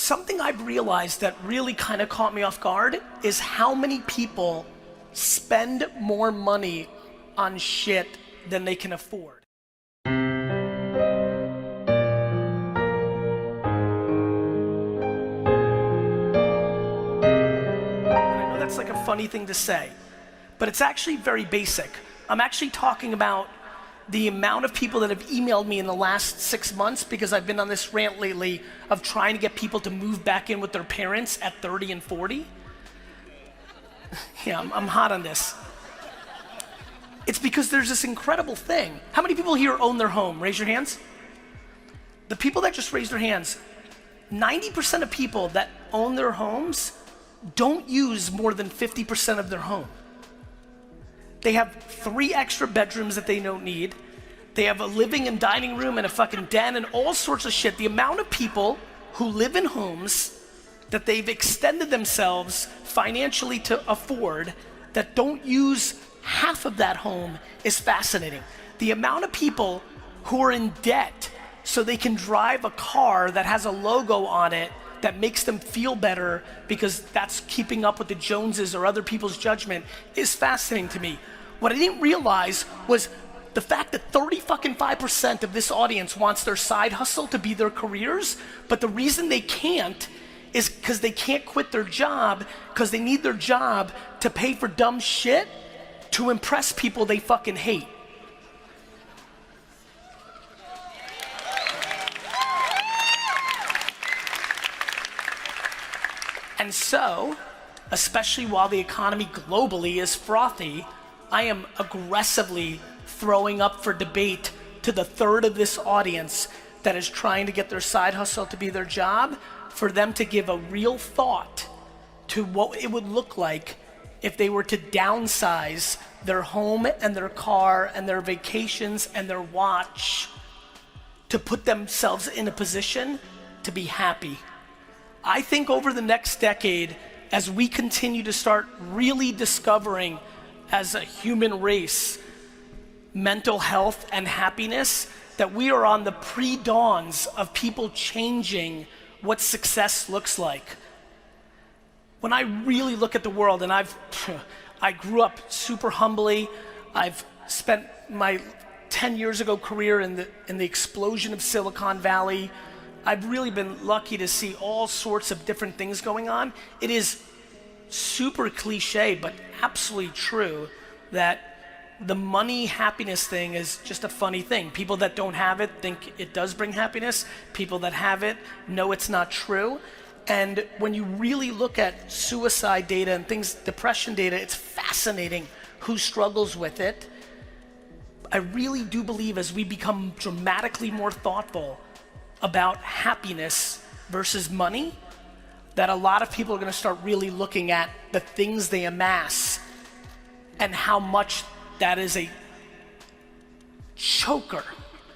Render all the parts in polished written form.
something I've realized that really kind of caught me off guard is how many people spend more money on shit than they can afford. That's like a funny thing to say, but it's actually very basic. I'm actually talking about the amount of people that have emailed me in the last 6 months, because I've been on this rant lately of trying to get people to move back in with their parents at 30 and 40. Yeah, I'm hot on this. It's because there's this incredible thing. How many people here own their home? Raise your hands. The people that just raised their hands, 90% of people that own their homes don't use more than 50% of their home. They have 3 extra bedrooms that they don't need. They have a living and dining room and a fucking den and all sorts of shit. The amount of people who live in homes that they've extended themselves financially to afford that don't use half of that home is fascinating. The amount of people who are in debt so they can drive a car that has a logo on it that makes them feel better because that's keeping up with the Joneses or other people's judgment is fascinating to me. What I didn't realize was the fact that 35% of this audience wants their side hustle to be their careers, but the reason they can't is because they can't quit their job because they need their job to pay for dumb shit to impress people they fucking hate. And so, especially while the economy globally is frothy, I am aggressively throwing up for debate to the third of this audience that is trying to get their side hustle to be their job, for them to give a real thought to what it would look like if they were to downsize their home and their car and their vacations and their watch to put themselves in a position to be happy. I think over the next decade, as we continue to start really discovering as a human race mental health and happiness, that we are on the pre-dawns of people changing what success looks like. When I really look at the world, and I grew up super humbly, I've spent my 10 years ago career in the explosion of Silicon Valley. I've really been lucky to see all sorts of different things going on. It is super cliche, but absolutely true that the money happiness thing is just a funny thing. People that don't have it think it does bring happiness. People that have it know it's not true. And when you really look at suicide data and things, depression data, it's fascinating who struggles with it. I really do believe as we become dramatically more thoughtful about happiness versus money, that a lot of people are going to start really looking at the things they amass and how much that is a choker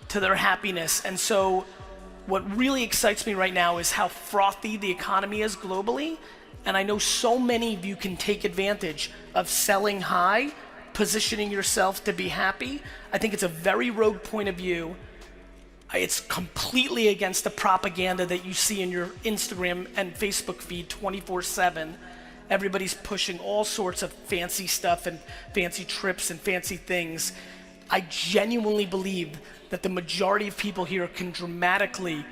to their happiness. And so what really excites me right now is how frothy the economy is globally. And I know so many of you can take advantage of selling high, positioning yourself to be happy. I think it's a very rogue point of view. It's completely against the propaganda that you see in your Instagram and Facebook feed 24/7. Everybody's pushing all sorts of fancy stuff and fancy trips and fancy things. I genuinely believe that the majority of people here can dramatically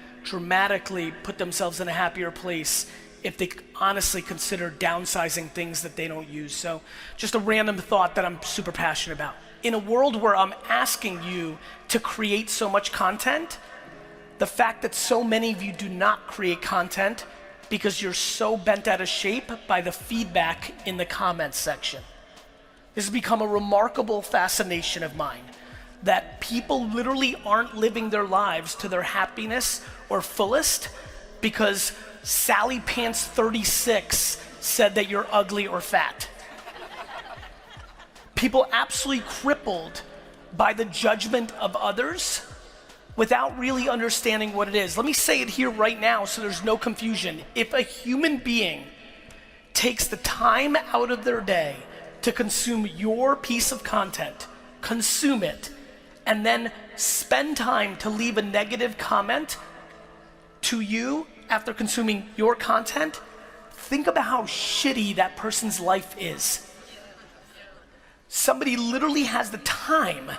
put themselves in a happier place if they honestly consider downsizing things that they don't use. So just a random thought that I'm super passionate about. In a world where I'm asking you to create so much content, the fact that so many of you do not create content because you're so bent out of shape by the feedback in the comments section. This has become a remarkable fascination of mine, that people literally aren't living their lives to their happiness or fullest because Sally Pants 36 said that you're ugly or fat. People absolutely crippled by the judgment of others without really understanding what it is. Let me say it here right now so there's no confusion. If a human being takes the time out of their day to consume your piece of content, consume it, and then spend time to leave a negative comment to you after consuming your content, think about how shitty that person's life is. Somebody literally has the time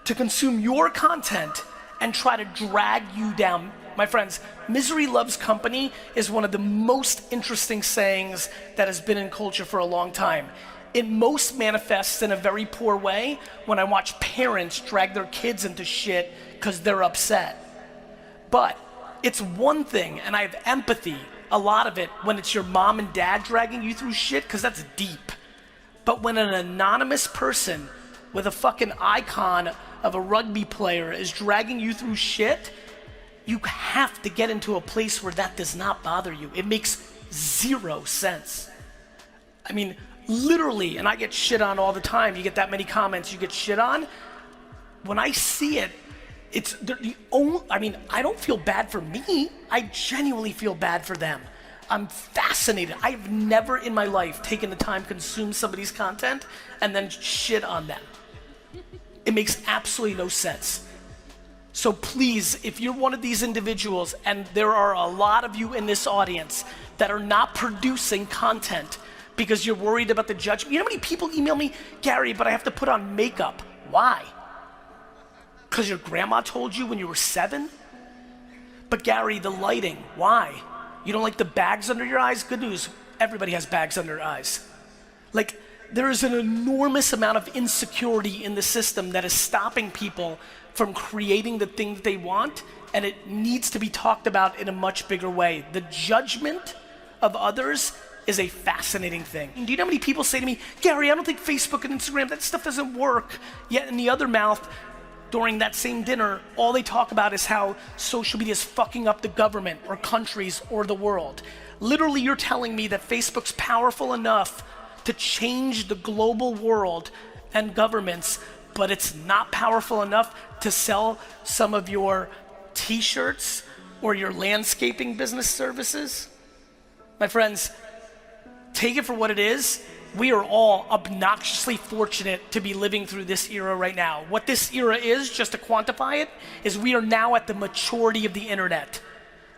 to consume your content and try to drag you down. My friends, misery loves company is one of the most interesting sayings that has been in culture for a long time. It most manifests in a very poor way when I watch parents drag their kids into shit because they're upset. But it's one thing, and I have empathy, a lot of it, when it's your mom and dad dragging you through shit, because that's deep. But when an anonymous person with a fucking icon of a rugby player is dragging you through shit, you have to get into a place where that does not bother you. It makes zero sense. I mean, literally, and I get shit on all the time. You get that many comments, you get shit on. When I see it, it's the only, I mean, I don't feel bad for me. I genuinely feel bad for them. I'm fascinated. I've never in my life taken the time to consume somebody's content and then shit on them. It makes absolutely no sense. So please, if you're one of these individuals, and there are a lot of you in this audience that are not producing content because you're worried about the judgment. You know how many people email me, Gary, but I have to put on makeup. Why? Because your grandma told you when you were 7? But Gary, the lighting, why? You don't like the bags under your eyes? Good news, everybody has bags under their eyes. Like, there is an enormous amount of insecurity in the system that is stopping people from creating the thing that they want, and it needs to be talked about in a much bigger way. The judgment of others is a fascinating thing. Do you know how many people say to me, Gary, I don't think Facebook and Instagram, that stuff doesn't work. Yet in the other mouth, during that same dinner, all they talk about is how social media is fucking up the government or countries or the world. Literally, you're telling me that Facebook's powerful enough to change the global world and governments, but it's not powerful enough to sell some of your t-shirts or your landscaping business services? My friends, take it for what it is. We are all obnoxiously fortunate to be living through this era right now. What this era is, just to quantify it, is we are now at the maturity of the internet.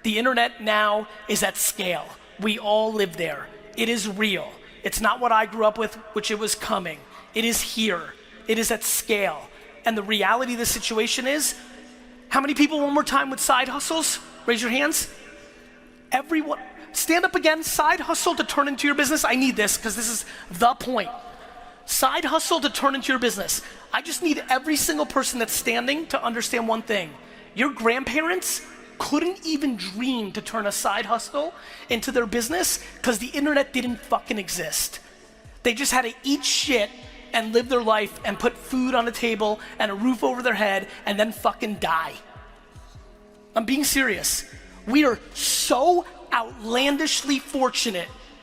The internet now is at scale. We all live there. It is real. It's not what I grew up with, which it was coming. It is here. It is at scale. And the reality of the situation is, how many people, one more time, with side hustles? Raise your hands. Everyone. Stand up again. Side hustle to turn into your business. I need this because this is the point. Side hustle to turn into your business. I just need every single person that's standing to understand one thing. Your grandparents couldn't even dream to turn a side hustle into their business because the internet didn't fucking exist. They just had to eat shit and live their life and put food on the table and a roof over their head and then fucking die. I'm being serious. We are so outlandishly fortunate